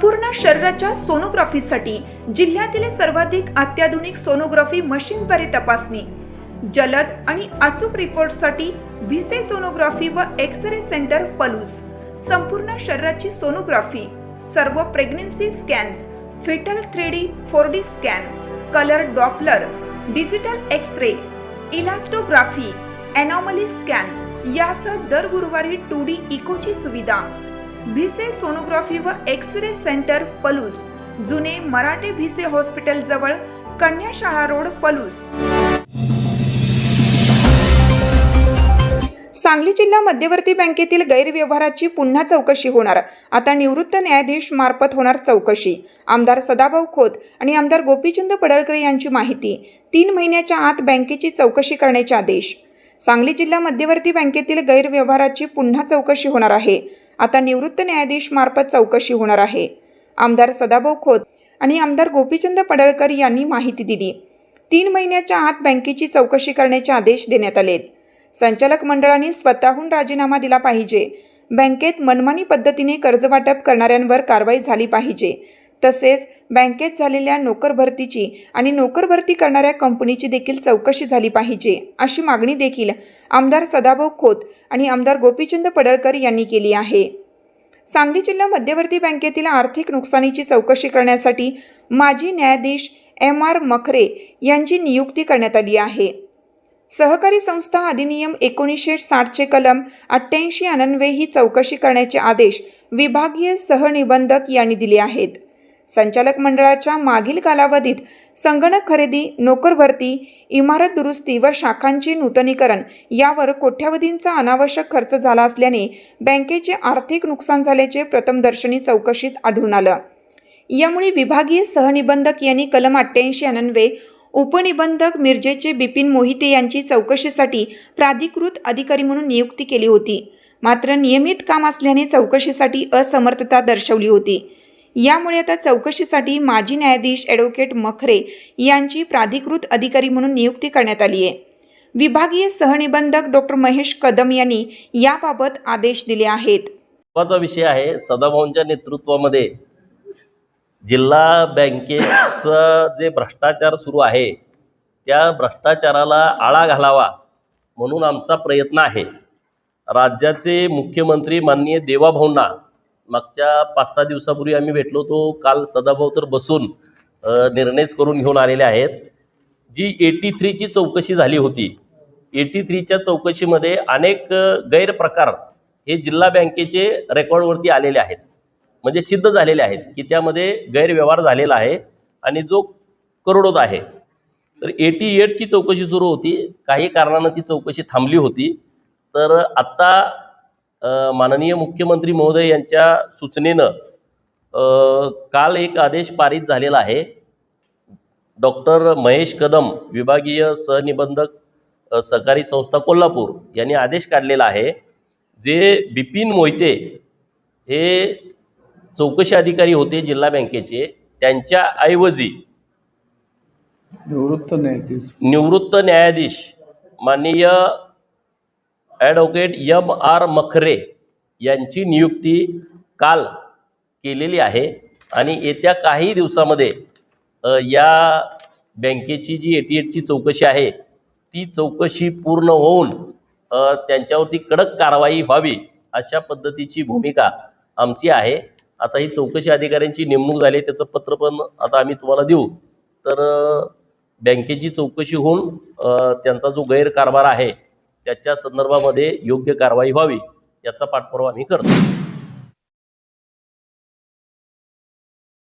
संपूर्ण शरीराच्या सोनोग्राफीसाठी जिल्ह्यातील सर्वाधिक अत्याधुनिक सोनोग्राफी मशीनद्वारे तपासणी, जलद आणि अचूक रिपोर्टसाठी भिसे सोनोग्राफी व एक्स-रे सेंटर पलूस, संपूर्ण शरीराची सोनोग्राफी, सर्व pregnancy scans, fetal 3D 4D scan, colour Doppler, digital x-ray, elastography, anomaly scan यासह दर गुरुवारी 2D इकोची सुविधा। भिसे सोनोग्राफी व एक्स-रे सेंटर पलूस, जुने मराठे भिसे हॉस्पिटल जवळ, कन्याशाळा रोड, पलूस। सांगली जिल्हा मध्यवर्ती बँकेतील गैरव्यवहाराची पुन्हा चौकशी होणार। आता निवृत्त न्यायाधीश मार्फत होणार चौकशी। आमदार सदाभाऊ खोत आणि आमदार गोपीचंद पडळकर यांची माहिती। 3 महिन्याच्या आत बँकेची चौकशी करण्याचे आदेश। सांगली जिल्हा मध्यवर्ती बँकेतील गैरव्यवहाराची पुन्हा चौकशी होणार आहे। आता निवृत्त न्यायाधीश मार्फत चौकशी होणार आहे। आमदार सदाभाऊ खोत आणि आमदार गोपीचंद पडळकर यांनी माहिती दिली। 3 महिन्याच्या आत बँकेची चौकशी करण्याचे आदेश देण्यात आलेत। संचालक मंडळाने स्वतःहून राजीनामा दिला पाहिजे। बँकेत मनमानी पद्धतीने कर्ज वाटप करणाऱ्यांवर कारवाई झाली पाहिजे। तसेच बँकेत झालेल्या नोकर भरतीची आणि नोकर भरती करणाऱ्या कंपनीची देखील चौकशी झाली पाहिजे, अशी मागणी देखील आमदार सदाभाऊ खोत आणि आमदार गोपीचंद पडळकर यांनी केली आहे। सांगली जिल्हा मध्यवर्ती बँकेतील आर्थिक नुकसानीची चौकशी करण्यासाठी माजी न्यायाधीश MR मखरे यांची नियुक्ती करण्यात आली आहे। सहकारी संस्था अधिनियम 1960 चे कलम 88 ही चौकशी करण्याचे आदेश विभागीय सहनिबंधक यांनी दिले आहेत। संचालक मंडळाच्या मागील कालावधीत संगणक खरेदी, नोकर भरती, इमारत दुरुस्ती व शाखांचे नूतनीकरण यावर कोट्यावधींचा अनावश्यक खर्च झाला असल्याने बँकेचे आर्थिक नुकसान झाल्याचे प्रथमदर्शनी चौकशीत आढळून आलं। यामुळे विभागीय सहनिबंधक यांनी कलम 88 उपनिबंधक मिरजेचे बिपिन मोहिते यांची चौकशीसाठी प्राधिकृत अधिकारी म्हणून नियुक्ती केली होती। मात्र नियमित काम असल्याने चौकशीसाठी असमर्थता दर्शवली होती। यामुळे आता चौकशीसाठी माजी न्यायाधीश ॲडव्होकेट मखरे यांची प्राधिकृत अधिकारी म्हणून नियुक्ती करण्यात आली आहे। विभागीय सहनिबंधक डॉक्टर महेश कदम यांनी याबाबत आदेश दिले आहेत। महत्त्वाचा विषय आहे, सदाभाऊंच्या नेतृत्वामध्ये जिल्हा बँकेचा जे भ्रष्टाचार सुरू आहे त्या भ्रष्टाचाराला आळा घालावा म्हणून आमचा प्रयत्न आहे। राज्याचे मुख्यमंत्री माननीय देवाभाऊंना मागच्या 5-6 दिवसापूर्वी आम्ही भेटलो होतो। काल सदाभाऊ तर बसून निर्णयच करून घेऊन आलेले आहेत। जी 83 ची चौकशी झाली होती, 83च्या चौकशीमध्ये अनेक गैरप्रकार हे जिल्हा बँकेचे रेकॉर्डवरती आलेले आहेत, म्हणजे सिद्ध झालेले आहेत की त्यामध्ये गैरव्यवहार झालेला आहे आणि जो करोडोत आहे। तर 88 ची चौकशी सुरू होती, काही कारणानं ती चौकशी थांबली होती। तर आत्ता माननीय मुख्यमंत्री महोदय यांच्या सूचनेनं काल एक आदेश पारित झालेला आहे। डॉक्टर महेश कदम, विभागीय सहनिबंधक सहकारी संस्था कोल्हापूर यांनी आदेश काढलेला आहे। जे बिपिन मोहिते हे चौकशी अधिकारी होते जिल्हा बँकेचे, त्यांच्या ऐवजी निवृत्त न्यायाधीश माननीय ॲडव्होकेट MR मखरे यांची नियुक्ती काल केलेली आहे आणि येत्या काही दिवसामध्ये या बँकेची जी 88 ची चौकशी आहे ती चौकशी पूर्ण होऊन त्यांच्यावरती कडक कारवाई व्हावी अशा पद्धतीची भूमिका आमची आहे। आता ही चौकशी अधिकाऱ्यांची नेमणूक झाली, त्याचं पत्र पण आता आम्ही तुम्हाला देऊ। तर बँकेची चौकशी होऊन त्यांचा जो गैरकारभार आहे त्याच्या संदर्भामध्ये योग्य कारवाई व्हावी याचा पाठपुरावा आम्ही करतो।